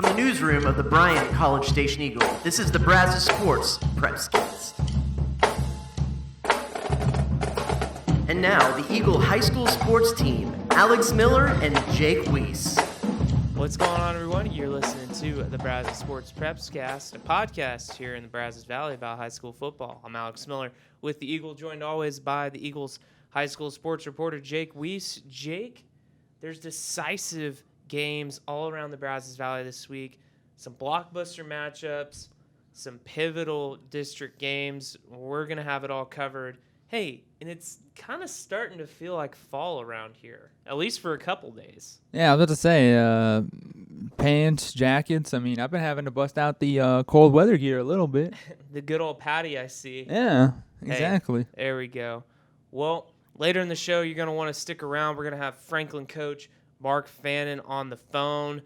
From the newsroom of the Bryant College Station Eagle, this is the Brazos Sports Prepscast. And now, the Eagle High School sports team, Alex Miller and Jake Weiss. What's going on, everyone? You're listening to the Brazos Sports Prepscast, a podcast here in the Brazos Valley about high school football. I'm Alex Miller with the Eagle, joined always by the Eagles high school sports reporter, Jake Weiss. Jake, there's decisive games all around the Brazos Valley this week. Some blockbuster matchups, some pivotal district games. We're going to have it all covered. Hey, and it's kind of starting to feel like fall around here, at least for a couple days. Yeah, I was about to say, pants, jackets. I mean, I've been having to bust out the cold weather gear a little bit. The good old Patty, I see. Yeah, exactly. Hey, there we go. Well, later in the show, you're going to want to stick around. We're going to have Franklin coach Mark Fannin on the phone.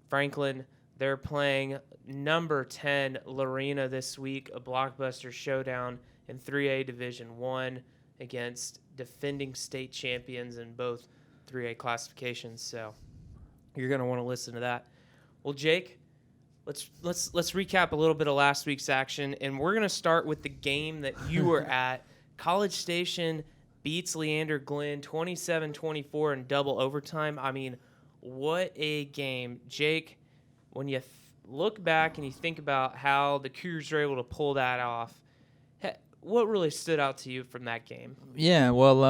Franklin, they're playing number 10 Lorena this week, a blockbuster showdown in 3A Division I against defending state champions in both 3A classifications. So you're going to want to listen to that. Well, Jake, let's recap a little bit of last week's action, and we're going to start with the game that you were at. College Station beats Leander Glenn 27-24 in double overtime. I mean, what a game. Jake, when you look back and you think about how the Cougars were able to pull that off, what really stood out to you from that game? Yeah, well,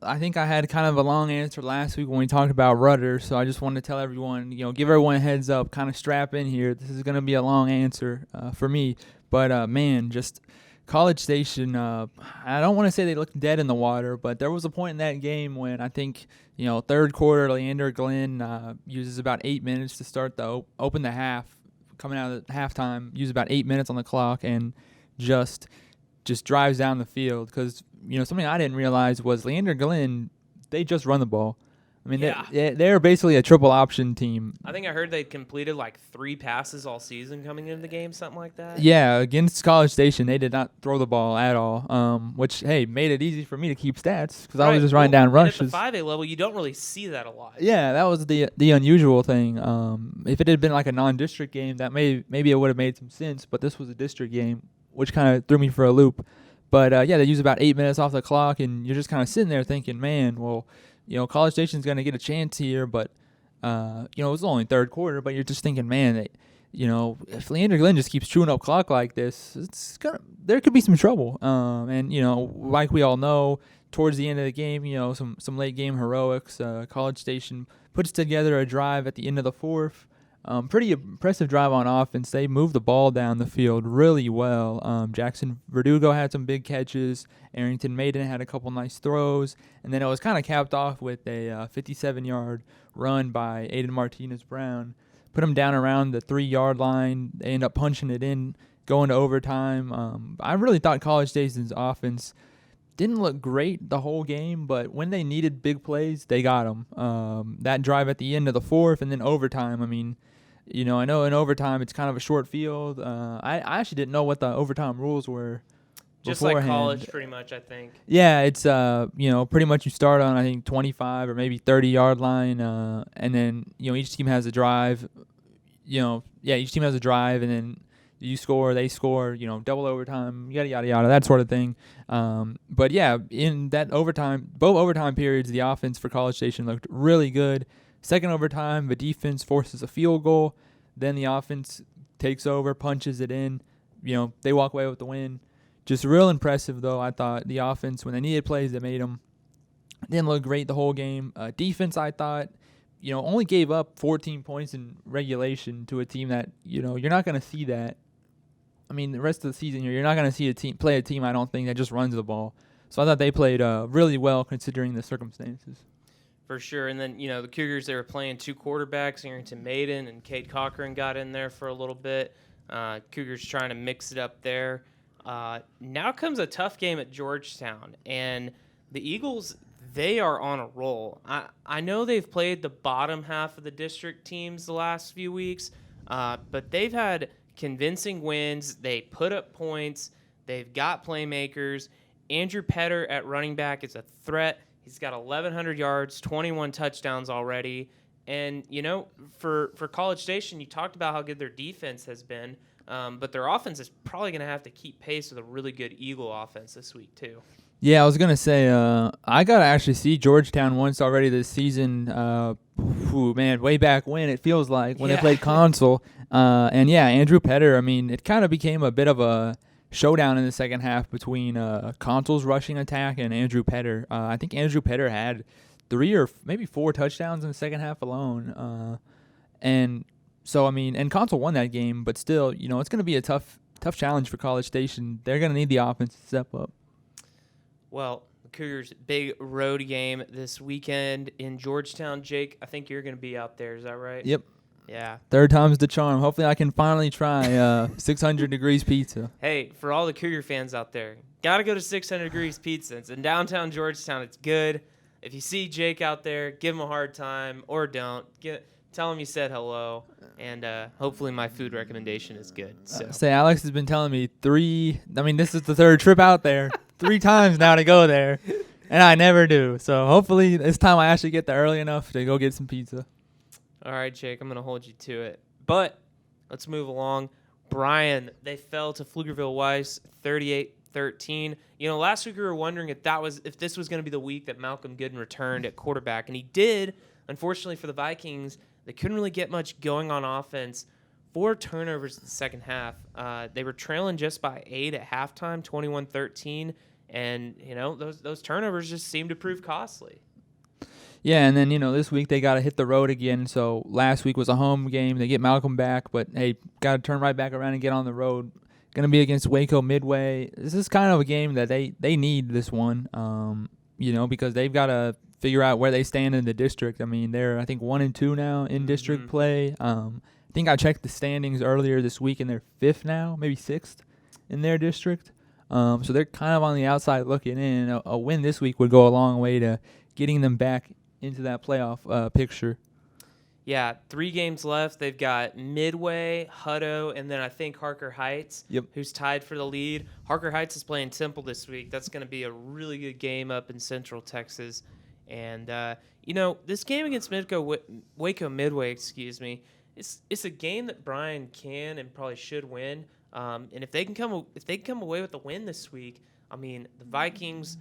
I think I had kind of a long answer last week when we talked about rudder, so I just wanted to tell everyone, give everyone a heads up, kind of strap in here. This is going to be a long answer for me. But, man, just College Station, I don't want to say they looked dead in the water, but there was a point in that game when I think, third quarter, Leander Glenn uses about 8 minutes to start open the half, coming out of the halftime, use about 8 minutes on the clock, and just drives down the field because, something I didn't realize was Leander Glenn, they just run the ball. I mean, they're basically a triple option team. I think I heard they completed like 3 passes all season coming into the game, something like that. Yeah, against College Station, they did not throw the ball at all, which, hey, made it easy for me to keep stats because I was just writing down rushes. At the 5A level, you don't really see that a lot. Yeah, that was the unusual thing. If it had been like a non-district game, that maybe it would have made some sense, but this was a district game, which kind of threw me for a loop. But, they use about 8 minutes off the clock, and you're just kind of sitting there thinking, man, well, College Station's going to get a chance here, but, it was only third quarter, but you're just thinking, man, if Leander Glenn just keeps chewing up clock like this, there could be some trouble. And, like we all know, towards the end of the game, some late game heroics, College Station puts together a drive at the end of the fourth. Pretty impressive drive on offense. They moved the ball down the field really well. Jackson Verdugo had some big catches. Arrington Maiden had a couple nice throws. And then it was kind of capped off with a 57-yard run by Aiden Martinez-Brown. Put him down around the 3-yard line. They end up punching it in, going to overtime. I really thought College Station's offense didn't look great the whole game, but when they needed big plays, they got them. That drive at the end of the fourth and then overtime, I mean, I know in overtime it's kind of a short field. I actually didn't know what the overtime rules were just beforehand. Like college, pretty much, I think. Yeah, it's, pretty much you start on, I think, 25 or maybe 30-yard line, and then, each team has a drive. Each team has a drive, and then you score, they score, double overtime, yada, yada, yada, that sort of thing. But, yeah, in that overtime, both overtime periods, the offense for College Station looked really good. Second overtime, the defense forces a field goal. Then the offense takes over, punches it in. They walk away with the win. Just real impressive, though, I thought. The offense, when they needed plays, they made them. Didn't look great the whole game. Defense, I thought, only gave up 14 points in regulation to a team that, you're not going to see that. I mean, the rest of the season, you're not going to see a team, I don't think, that just runs the ball. So I thought they played really well considering the circumstances. For sure. And then, the Cougars, they were playing 2 quarterbacks. Arrington Maiden and Cade Cochran got in there for a little bit. Cougars trying to mix it up there. Now comes a tough game at Georgetown. And the Eagles, they are on a roll. I know they've played the bottom half of the district teams the last few weeks, but they've had convincing wins. They put up points. They've got playmakers. Andrew Petter at running back is a threat. He's got 1,100 yards, 21 touchdowns already, And, for College Station, you talked about how good their defense has been, but their offense is probably going to have to keep pace with a really good Eagle offense this week, too. Yeah, I was going to say, I got to actually see Georgetown once already this season. Man, way back when, it feels like, when they played Consul. And, yeah, Andrew Petter, I mean, it kind of became a bit of a showdown in the second half between Consul's rushing attack and Andrew Petter. I think Andrew Petter had 3 or maybe 4 touchdowns in the second half alone. And so, I mean, and Consul won that game, but still, it's going to be a tough challenge for College Station. They're going to need the offense to step up. Well, the Cougars' big road game this weekend in Georgetown. Jake, I think you're going to be out there. Is that right? Yep. Yeah. Third time's the charm. Hopefully I can finally try 600 Degrees Pizza. Hey, for all the Cougar fans out there, got to go to 600 Degrees Pizza. It's in downtown Georgetown. It's good. If you see Jake out there, give him a hard time or don't. Tell him you said hello, and hopefully my food recommendation is good. So. Say, Alex has been telling me this is the third trip out there, 3 times now to go there, and I never do. So hopefully this time I actually get there early enough to go get some pizza. All right, Jake, I'm going to hold you to it. But let's move along. Bryan, they fell to Pflugerville Weiss 38-13. Last week we were wondering if this was going to be the week that Malcolm Gooden returned at quarterback, and he did. Unfortunately for the Vikings, they couldn't really get much going on offense. 4 turnovers in the second half. They were trailing just by 8 at halftime, 21-13, and those turnovers just seemed to prove costly. Yeah, and then, this week they got to hit the road again. So last week was a home game. They get Malcolm back, but, hey, got to turn right back around and get on the road. Going to be against Waco Midway. This is kind of a game that they need this one, because they've got to figure out where they stand in the district. I mean, they're, I think, 1-2 now in district play. I think I checked the standings earlier this week, and they're 5th now, maybe 6th in their district. So they're kind of on the outside looking in. A win this week would go a long way to getting them back into that playoff picture. Yeah, 3 games left. They've got Midway, Hutto, and then I think Harker Heights, who's tied for the lead. Harker Heights is playing Temple this week. That's going to be a really good game up in Central Texas. And, this game against Waco Midway, it's a game that Bryan can and probably should win. And if they can come away with a win this week, I mean, the Vikings,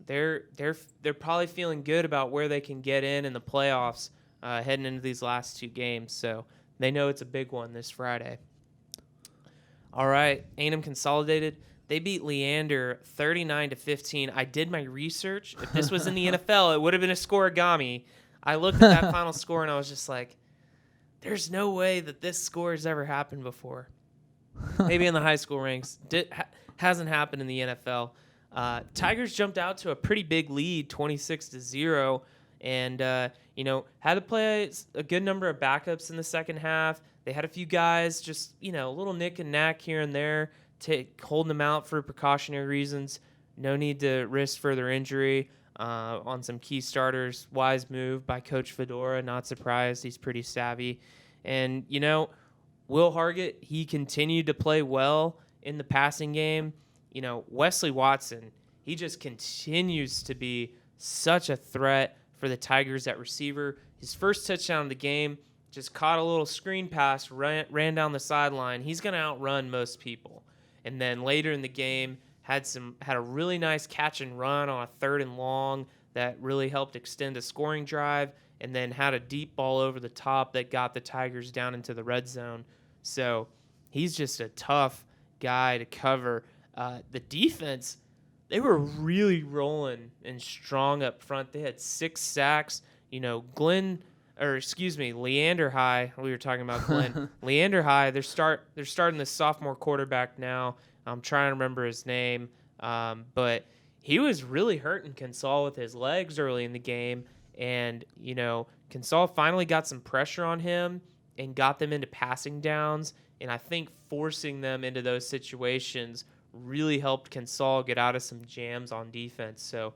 they're probably feeling good about where they can get in the playoffs heading into these last 2 games. So they know it's a big one this Friday. All right, A&M Consolidated. They beat Leander 39-15. I did my research. If this was in the NFL, it would have been a scoregami. I looked at that final score and I was just like, there's no way that this score has ever happened before. Maybe in the high school ranks. Hasn't happened in the NFL. Tigers jumped out to a pretty big lead, 26-0, and had to play a good number of backups in the second half. They had a few guys just a little nick and knack here and there, holding them out for precautionary reasons. No need to risk further injury on some key starters. Wise move by Coach Fedora. Not surprised. He's pretty savvy. And, Will Hargett, he continued to play well in the passing game. Wesley Watson, he just continues to be such a threat for the Tigers at receiver. His first touchdown of the game, just caught a little screen pass, ran down the sideline. He's going to outrun most people. And then later in the game, had a really nice catch and run on a 3rd and long that really helped extend a scoring drive, and then had a deep ball over the top that got the Tigers down into the red zone. So he's just a tough guy to cover. The defense, they were really rolling and strong up front. They had 6 sacks. Leander High. We were talking about Glenn. Leander High. They're starting the sophomore quarterback now. I'm trying to remember his name, but he was really hurting Consol with his legs early in the game, and Consol finally got some pressure on him and got them into passing downs, and I think forcing them into those situations really helped Consol get out of some jams on defense. So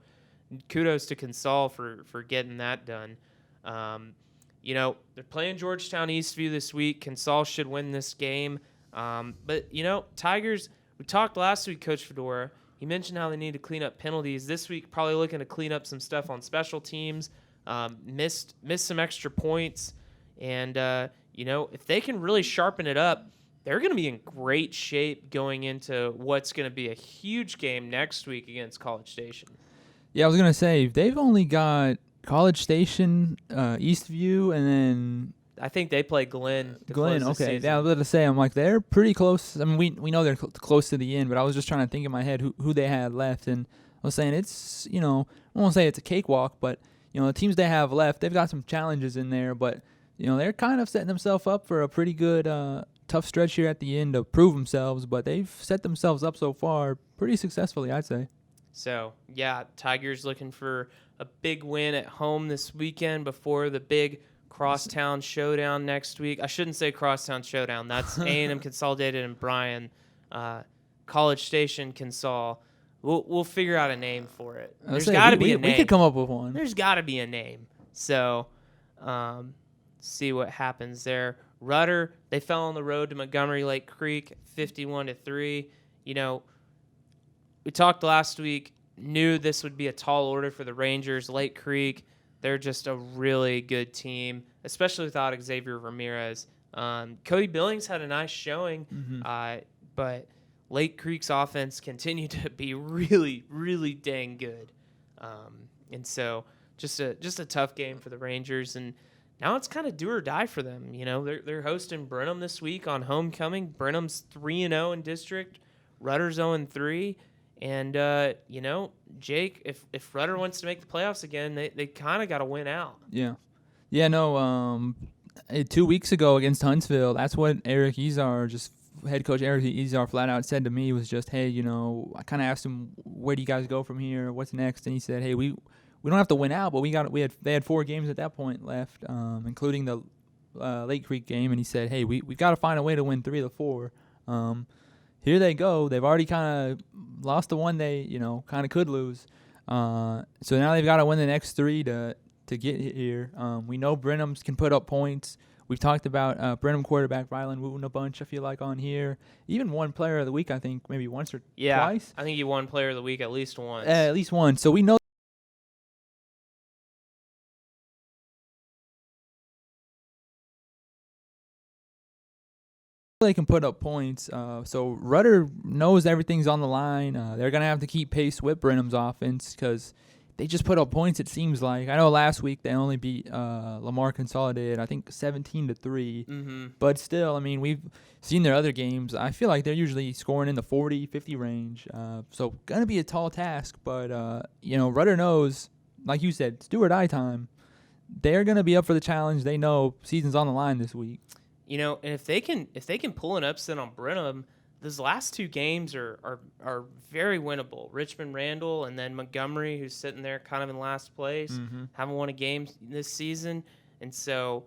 kudos to Consol for getting that done. They're playing Georgetown Eastview this week. Consol should win this game. But Tigers, we talked last week, Coach Fedora. He mentioned how they need to clean up penalties. This week, probably looking to clean up some stuff on special teams. Missed some extra points. And, if they can really sharpen it up, they're going to be in great shape going into what's going to be a huge game next week against College Station. Yeah, I was gonna say they've only got College Station, Eastview, and then I think they play Glenn. Glenn. Okay, yeah, I was about to say I'm like they're pretty close. I mean, we know they're close to the end, but I was just trying to think in my head who they had left, and I was saying it's I won't say it's a cakewalk, but the teams they have left, they've got some challenges in there, but they're kind of setting themselves up for a pretty good tough stretch here at the end to prove themselves, but they've set themselves up so far pretty successfully, I'd say. So, yeah, Tigers looking for a big win at home this weekend before the big crosstown showdown next week. I shouldn't say crosstown showdown. That's A&M Consolidated and Bryan. College Station Consol. We'll figure out a name for it. There's got to be a name. We could come up with one. There's got to be a name. So, see what happens there. Rudder, they fell on the road to Montgomery Lake Creek, 51-3. We talked last week, knew this would be a tall order for the Rangers. Lake Creek, they're just a really good team, especially without Xavier Ramirez. Cody Billings had a nice showing, but Lake Creek's offense continued to be really, really dang good. And so just a tough game for the Rangers. And now it's kind of do or die for them. They're hosting Brenham this week on homecoming. Brenham's 3-0 in district. Rudder's 0-3. And, Jake, if Rudder wants to make the playoffs again, they kind of got to win out. Yeah. Yeah, no, 2 weeks ago against Huntsville, that's what Eric Izar, head coach Eric Izar flat out said to me was just, hey, I kind of asked him, where do you guys go from here? What's next? And he said, hey, we don't have to win out, but they had 4 games at that point left, including the Lake Creek game. And he said, hey, we've got to find a way to win 3 of the 4. Here they go. They've already kind of lost the one they, kind of could lose. So now they've got to win the next 3 to get here. We know Brenham can put up points. We've talked about Brenham quarterback Rylan Wooten a bunch, I feel like, on here. Even one player of the week, I think, maybe once or twice. I think he won player of the week at least once. At least once. So we know they can put up points. So Rudder knows everything's on the line. They're going to have to keep pace with Brenham's offense because they just put up points, it seems like. I know last week they only beat Lamar Consolidated, I think 17-3. Mm-hmm. But still, I mean, we've seen their other games. I feel like they're usually scoring in the 40, 50 range. So going to be a tall task. But, Rudder knows, like you said, it's do or die time. They're going to be up for the challenge. They know season's on the line this week. And if they can pull an upset on Brenham, those last 2 games are very winnable. Richmond Randall and then Montgomery, who's sitting there kind of in last place, haven't won a game this season, and so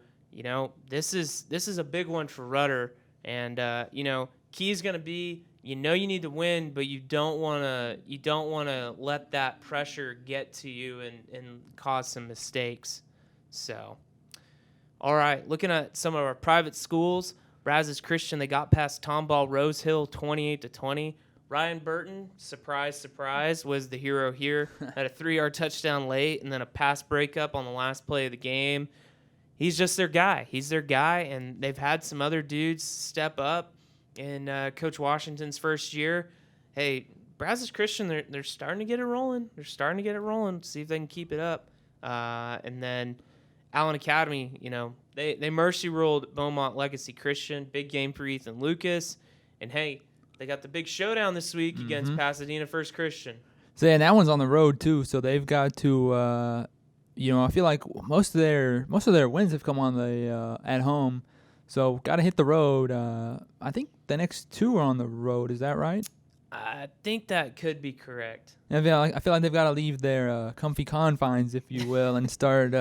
this is a big one for Rudder. And key is going to be you need to win, but you don't want to let that pressure get to you and cause some mistakes. So. All right, looking at some of our private schools, Brazos Christian, they got past Tomball Rose Hill 28-20. Ryan Burton, surprise, surprise, was the hero here. Had a 3-yard touchdown late and then a pass breakup on the last play of the game. He's just their guy. He's their guy, and they've had some other dudes step up in Coach Washington's first year. Hey, Brazos Christian, they're starting to get it rolling. See if they can keep it up. And then Allen Academy, they mercy ruled Beaumont Legacy Christian. Big game for Ethan Lucas. And, hey, they got the big showdown this week against Pasadena First Christian. So, yeah, and that one's on the road, too. So they've got to, I feel like most of their wins have come on the at home. So got to hit the road. I think the next 2 are on the road. Is that right? I think that could be correct. I feel like they've got to leave their comfy confines, if you will, and start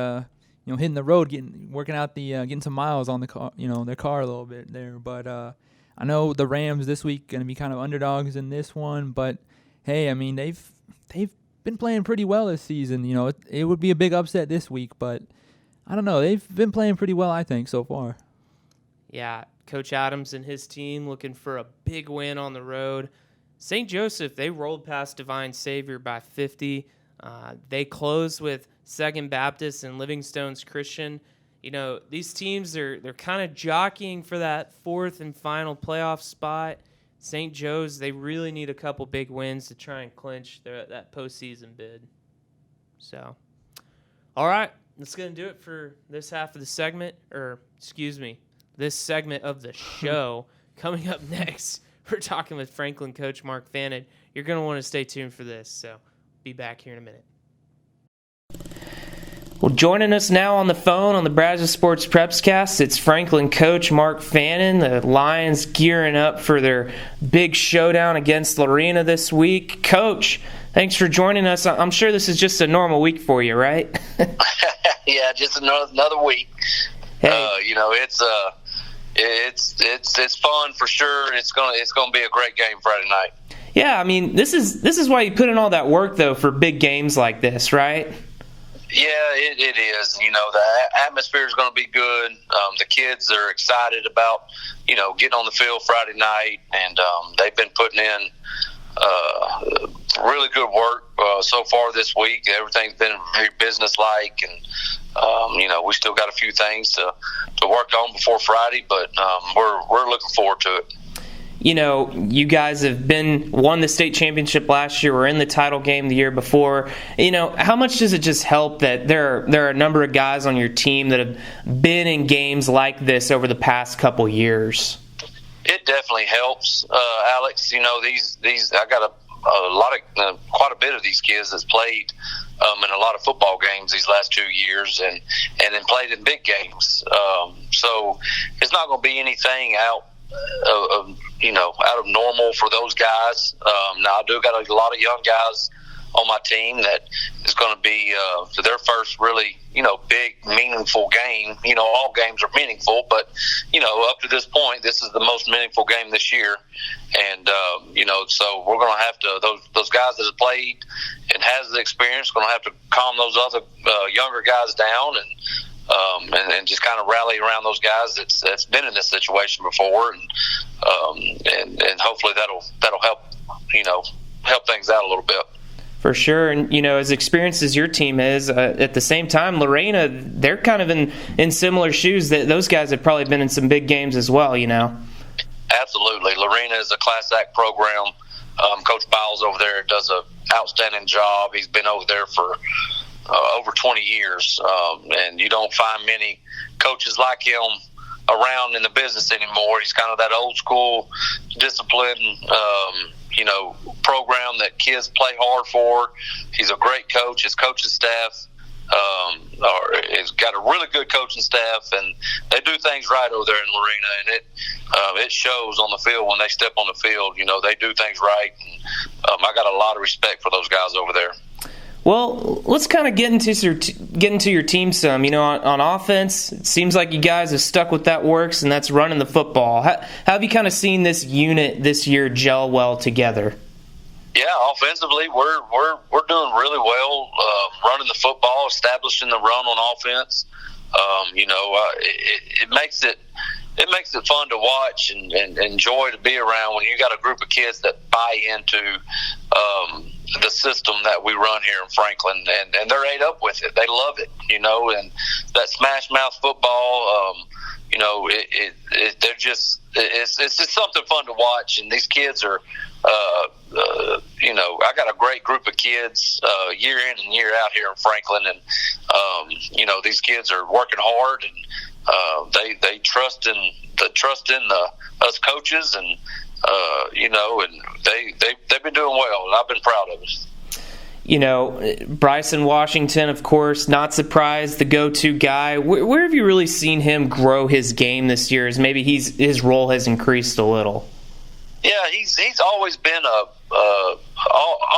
hitting the road, working out getting some miles on the car, their car a little bit there. But I know the Rams this week going to be kind of underdogs in this one. But hey, I mean they've been playing pretty well this season. It would be a big upset this week, but I don't know. They've been playing pretty well, I think, so far. Yeah, Coach Adams and his team looking for a big win on the road. St. Joseph, they rolled past Divine Savior by 50. They closed with Second Baptist and Livingstone's Christian. these teams they're kind of jockeying for that fourth and final playoff spot. St. Joe's, they really need a couple big wins to try and clinch that postseason bid. So, all right, that's going to do it for this half of the segment, this segment of the show. Coming up next, we're talking with Franklin coach Mark Fannin. You're going to want to stay tuned for this, so be back here in a minute. Well, joining us now on the phone on the Brazos Sports Prepscast, it's Franklin coach Mark Fannin. The Lions gearing up for their big showdown against Lorena this week. Coach, thanks for joining us. I'm sure this is just a normal week for you, right? Yeah, just another week. Hey. It's fun for sure. It's gonna be a great game Friday night. Yeah, I mean, this is why you put in all that work though for big games like this, right? Yeah, it is. The atmosphere is going to be good. The kids are excited about, getting on the field Friday night, and they've been putting in really good work so far this week. Everything's been very businesslike, and we still got a few things to work on before Friday, but we're looking forward to it. You guys have won the state championship last year. Were in the title game the year before. How much does it just help that there are a number of guys on your team that have been in games like this over the past couple years? It definitely helps, Alex. These I got quite a bit of these kids that's played in a lot of football games these last 2 years, and then played in big games. So it's not going to be anything out of normal for those guys. Now I do got a lot of young guys on my team that is going to be their first really big meaningful game. All games are meaningful, but up to this point, this is the most meaningful game this year, and so we're going to have to those guys that have played and has the experience going to have to calm those other younger guys down and just kind of rally around those guys that's been in this situation before, and hopefully that'll help things out a little bit. For sure, and as experienced as your team is, at the same time, Lorena, they're kind of in similar shoes. That those guys have probably been in some big games as well. Absolutely, Lorena is a class act program. Coach Biles over there does an outstanding job. He's been over there for over 20 years, and you don't find many coaches like him around in the business anymore. He's kind of that old school discipline, program that kids play hard for. He's a great coach. His coaching staff has got a really good coaching staff, and they do things right over there in Lorena, and it shows on the field when they step on the field. They do things right, and I got a lot of respect for those guys over there. Well, let's kind of get into your team some. On offense, it seems like you guys have stuck with that works, and that's running the football. How have you kind of seen this unit this year gel well together? Yeah, offensively, we're doing really well, running the football, establishing the run on offense. It makes it fun to watch and enjoy to be around when you got a group of kids that buy into the system that we run here in Franklin, and they're ate up with it. They love it, and that smash mouth football, it's just something fun to watch. And these kids are, I got a great group of kids year in and year out here in Franklin, and these kids are working hard, and they trust in us coaches, and and they've been doing well, and I've been proud of it. Bryson Washington, of course, not surprised, the go-to guy. Where have you really seen him grow his game this year, as maybe his role has increased a little? Yeah, he's always been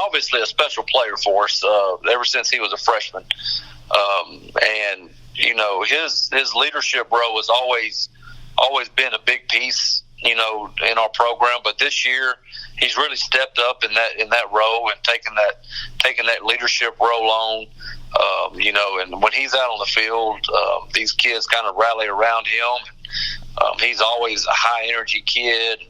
obviously a special player for us ever since he was a freshman, and his leadership role has always been a big piece in our program. But this year, he's really stepped up in that role and taken that leadership role on. And when he's out on the field, these kids kind of rally around him. He's always a high energy kid.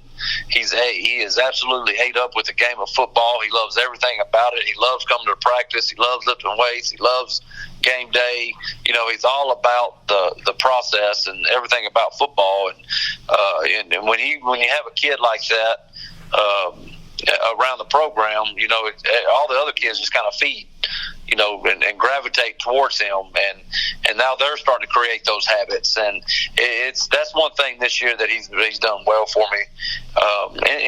he is absolutely ate up with the game of football. He loves everything about it. He loves coming to practice. He loves lifting weights. He loves game day. He's all about the process and everything about football. And when you have a kid like that around the program, all the other kids just kind of feed, and gravitate towards him, and now they're starting to create those habits, and that's one thing this year that he's done well for me,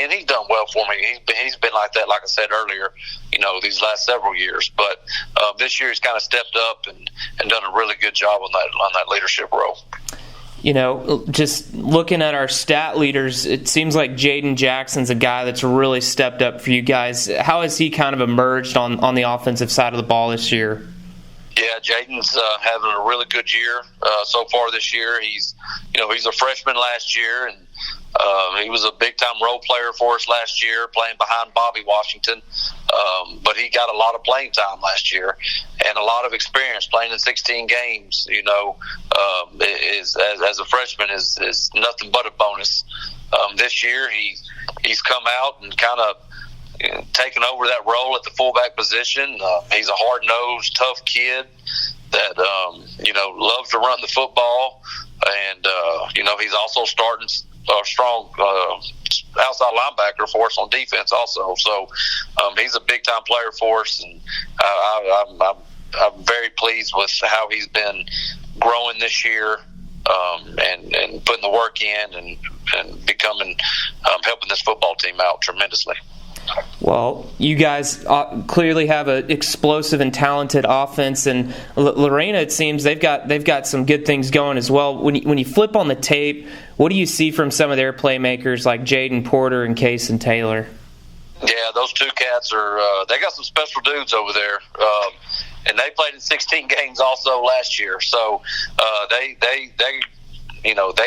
and he's done well for me. He's been like that, like I said earlier, these last several years, but this year he's kind of stepped up and done a really good job on that leadership role. Just looking at our stat leaders, it seems like Jaden Jackson's a guy that's really stepped up for you guys. How has he kind of emerged on the offensive side of the ball this year? Yeah, Jaden's having a really good year so far this year. He's a freshman last year, and he was a big-time role player for us last year, playing behind Bobby Washington. But he got a lot of playing time last year and a lot of experience playing in 16 games. As a freshman is nothing but a bonus. This year he's come out and kind of taken over that role at the fullback position. He's a hard-nosed, tough kid that loves to run the football, and he's also starting a strong outside linebacker for us on defense also. So he's a big-time player for us, and I'm very pleased with how he's been growing this year, and putting the work in and becoming helping this football team out tremendously. Well, you guys clearly have an explosive and talented offense, and Lorena, it seems they've got some good things going as well. When you flip on the tape, what do you see from some of their playmakers like Jaden Porter and Cason Taylor? Yeah, those two cats they got some special dudes over there, and they played in 16 games also last year. So they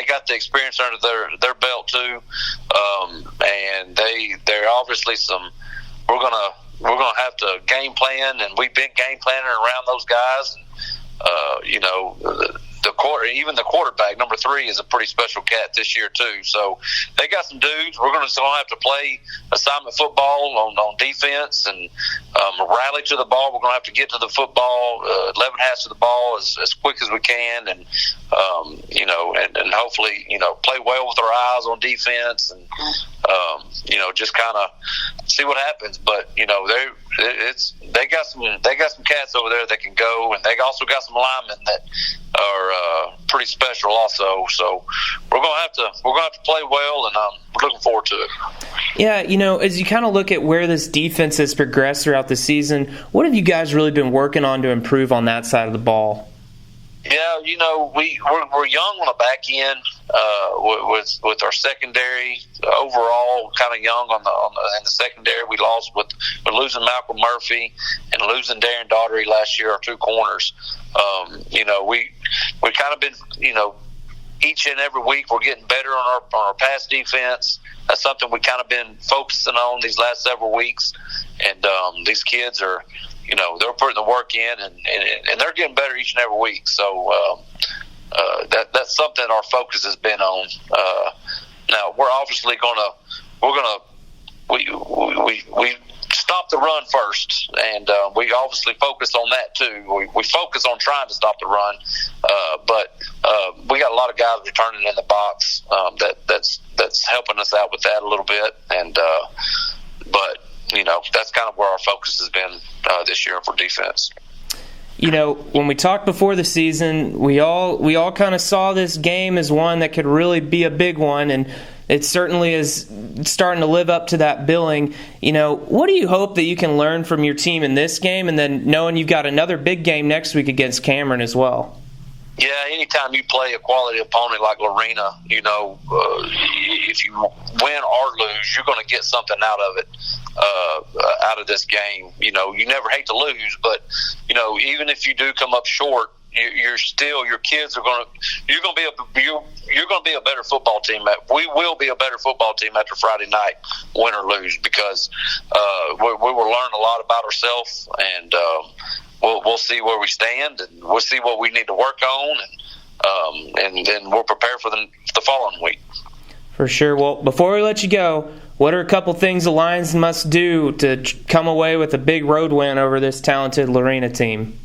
got the experience under their belt too, and they're obviously we're gonna have to game plan, and we've been game planning around those guys. Even the quarterback, number 3, is a pretty special cat this year too. So they got some dudes. We're going to have to play assignment football on defense and rally to the ball. We're going to have to get to the football, 11 halves of the ball as quick as we can, and and hopefully play well with our eyes on defense, and just kind of see what happens. But they got some cats over there that can go, and they also got some linemen that are pretty special also. So we're gonna have to play well, and we're looking forward to it. Yeah, as you kind of look at where this defense has progressed throughout the season, what have you guys really been working on to improve on that side of the ball? Yeah, we're young on the back end with our secondary overall, kind of young in the secondary. We lost with losing Malcolm Murphy and losing Darren Daughtery last year, our 2 corners. We've kind of been each and every week we're getting better on our pass defense. That's something we kind of been focusing on these last several weeks, and these kids are. They're putting the work in, and they're getting better each and every week. So that's something our focus has been on. Now we're obviously we stop the run first, and we obviously focus on that too. We focus on trying to stop the run, but we got a lot of guys returning in the box that's helping us out with that a little bit, and but. That's kind of where our focus has been this year for defense. When we talked before the season, we all kind of saw this game as one that could really be a big one, and it certainly is starting to live up to that billing. What do you hope that you can learn from your team in this game, and then knowing you've got another big game next week against Cameron as well? Yeah, anytime you play a quality opponent like Lorena, if you win or lose, you're going to get something out of it, out of this game. You never hate to lose, but even if you do come up short, you're kids are going to be a better football team. We will be a better football team after Friday night, win or lose, because we will learn a lot about ourselves, and we'll see where we stand, and we'll see what we need to work on, and then we'll prepare for the following week. For sure. Well, before we let you go, what are a couple things the Lions must do to come away with a big road win over this talented Lorena team?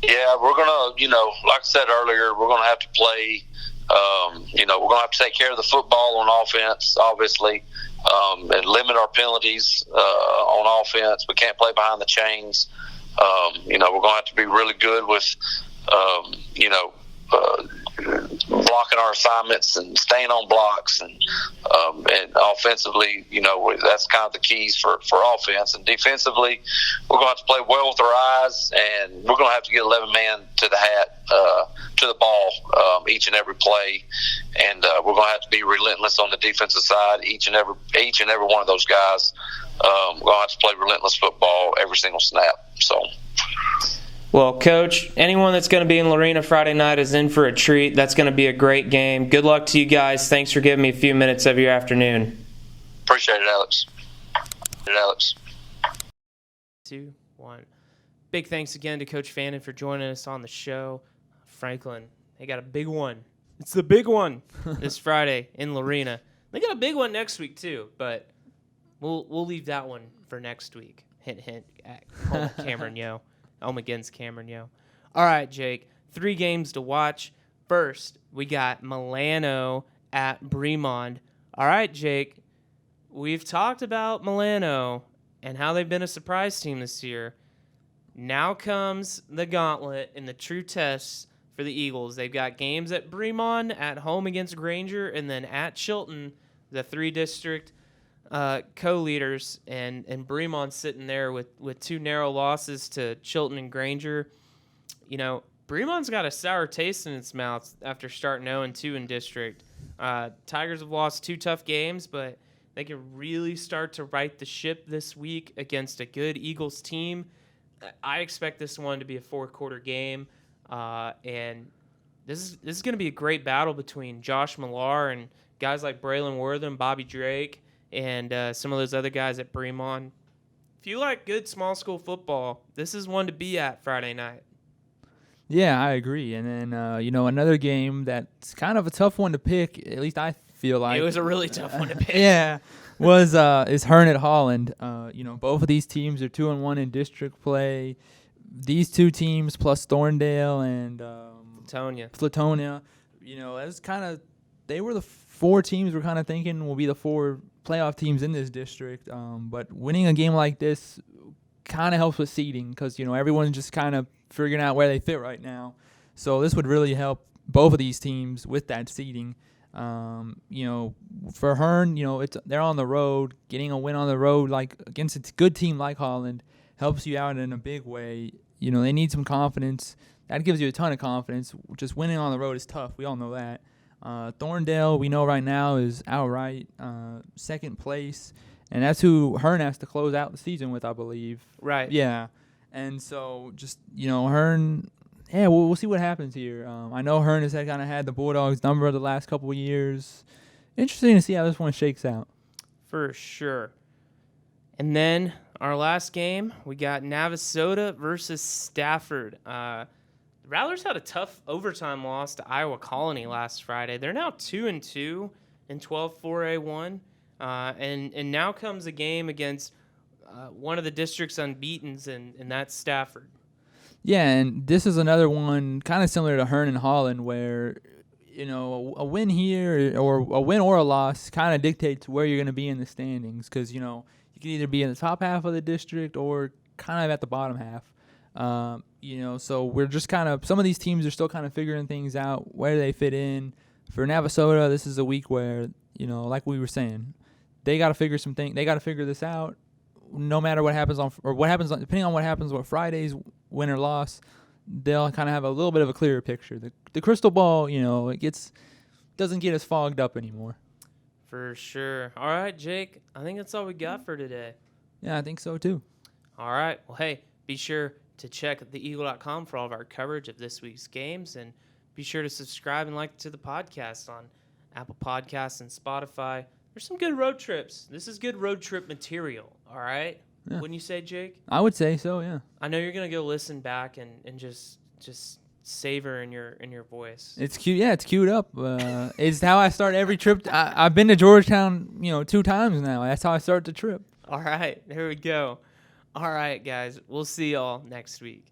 Yeah, we're going to, like I said earlier, we're going to have to play, we're going to have to take care of the football on offense, obviously, and limit our penalties on offense. We can't play behind the chains. We're going to have to be really good with, blocking our assignments and staying on blocks, and offensively, that's kind of the keys for offense. And defensively, we're going to have to play well with our eyes, and we're going to have to get 11 man to the hat, to the ball each and every play, and we're going to have to be relentless on the defensive side. Each and every one of those guys, we're going to have to play relentless football every single snap. So. Well, Coach, anyone that's going to be in Lorena Friday night is in for a treat. That's going to be a great game. Good luck to you guys. Thanks for giving me a few minutes of your afternoon. Appreciate it, Alex. 2, 1. Big thanks again to Coach Fannin for joining us on the show. Franklin, they got a big one. It's the big one this Friday in Lorena. They got a big one next week too, but we'll leave that one for next week. Hint, hint. At home Cameron, yo. Home against Cameron, yo. All right, Jake. 3 games to watch. First, we got Milano at Bremond. All right, Jake. We've talked about Milano and how they've been a surprise team this year. Now comes the gauntlet and the true test for the Eagles. They've got games at Bremond, at home against Granger, and then at Chilton, the 3-district co-leaders, and Bremond sitting there with 2 narrow losses to Chilton and Granger. Bremond's got a sour taste in its mouth after starting 0-2 in district. Tigers have lost 2 tough games, but they can really start to right the ship this week against a good Eagles team. I expect this one to be a 4-quarter game, and this is going to be a great battle between Josh Millar and guys like Braylon Wortham, Bobby Drake, and some of those other guys at Bremond. If you like good small school football, this is one to be at Friday night. Yeah, I agree. And then, another game that's kind of a tough one to pick, at least I feel like. It was a really tough one to pick. Yeah, is Hearn at Holland. Both of these teams are 2-1 in district play. These 2 teams plus Thorndale and Flatonia, that's kind of, they were the 4 teams we're kind of thinking will be the 4 playoff teams in this district. But winning a game like this kind of helps with seeding because, everyone's just kind of figuring out where they fit right now. So this would really help both of these teams with that seeding. For Hearn, they're on the road. Getting a win on the road, like against a good team like Holland, helps you out in a big way. They need some confidence. That gives you a ton of confidence. Just winning on the road is tough. We all know that. Thorndale, we know right now, is outright second place, and that's who Hearn has to close out the season with, I believe. Right. Yeah. And so just, Hearn, yeah, we'll see what happens here. I know Hearn has kind of had the Bulldogs' number the last couple of years. Interesting to see how this one shakes out. For sure. And then our last game, we got Navasota versus Stafford. The Rattlers had a tough overtime loss to Iowa Colony last Friday. They're now 2-2 in 12-4A1. And now comes a game against one of the district's unbeatens, and that's Stafford. Yeah, and this is another one kind of similar to Hearn and Holland where, a win here or a win or a loss kind of dictates where you're going to be in the standings because, you can either be in the top half of the district or kind of at the bottom half. So we're just kind of, some of these teams are still kind of figuring things out, where they fit in. For Navasota, this is a week where, like we were saying, they got to figure this out. No matter what happens depending on what happens with Friday's win or loss, they'll kind of have a little bit of a clearer picture. The crystal ball, doesn't get as fogged up anymore. For sure. All right, Jake, I think that's all we got for today. Yeah, I think so too. All right. Well, hey, be sure to check theeagle.com for all of our coverage of this week's games, and be sure to subscribe and like to the podcast on Apple Podcasts and Spotify. There's some good road trips. This is good road trip material, all right? Yeah. Wouldn't you say, Jake? I would say so, yeah. I know you're going to go listen back and just savor in your voice. It's cute. Yeah, it's queued up. It's how I start every trip. I've been to Georgetown, 2 times now. That's how I start the trip. All right, there we go. All right, guys. We'll see y'all next week.